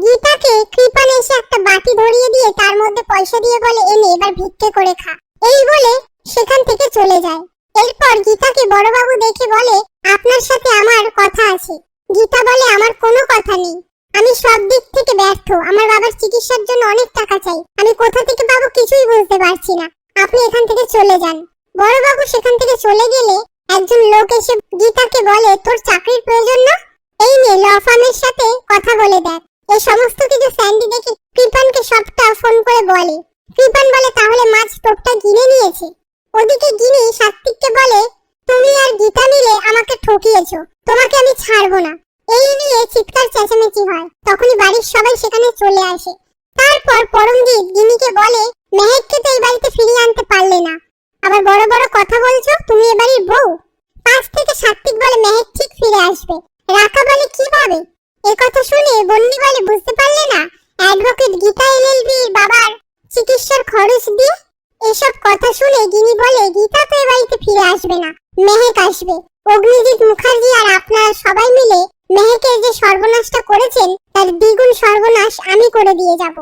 গীতাকে কৃপান এসে একটা বাটি ধরিয়ে দিয়ে তার মধ্যে পয়সা দিয়ে বলে, এনে এবার ভিক্ষে করে খা। এই বলে সেখান থেকে চলে যায়। এরপর গীতাকে বড়বাবু দেখে বলে, আপনার সাথে আমার কথা আছে। গীতা বলে, আমার কোনো কথা নেই, আমি সব দিক থেকে ব্যর্থ, আমার বাবার চিকিৎসার জন্য অনেক টাকা চাই, আমি কোথা থেকে পাবো কিছুই বুঝতে পারছি না, আপনি এখান থেকে চলে যান। বড়বাবু সেখান থেকে চলে গেলে একজন লোক এসে গীতাকে বলে, তোর চাকরির প্রয়োজন না, এই নিয়ে ল ফার্মের সাথে কথা বলে দেখ। এই সমস্ত কিছু স্যান্ডি দেখে কৃপানকে সবটা ফোন করে বলে। কৃপান বলে, তাহলে মাছ টোপটা কিনে নিয়েছে। ওদিকে গিনি সাত্বিককে বলে, তুমি আর গীতা মিলে আমাকে ঠকিয়েছো, তোমাকে আমি ছাড়বো না। এই নিয়ে চিৎকার চেঁচামেচি হয়। তখনই বাড়ির সবাই সেখানে চলে আসে। তারপর পরমজিৎ গিনিকে বলে, মেহেককে তো এই বাড়িতে ফিরিয়ে আনতে পারলে না, আবার বড় বড় কথা বলছো, তুমি এ বাড়ির বউ। পাশ থেকে সাত্বিক বলে, মেহেক ঠিক ফিরে আসবে। রাকা বলে, কিভাবে? এই কথা শুনে বন্নি বলে, বুঝতে পারলে না, অ্যাডভোকেট গীতা এলএলবি বাবার চিকিৎসার খরচ দিয়ে। এসব কথা শুনে গিনি বলে, গীতা তো এ বাড়িতে ফিরে আসবে না, মেহেক আসবে। অগ্নিজিৎ মুখার্জি আর আপনারা সবাই মিলে মেহেকের যে সর্বনাশটা করেছেন তার দ্বিগুণ সর্বনাশ আমি করে দিয়ে যাব।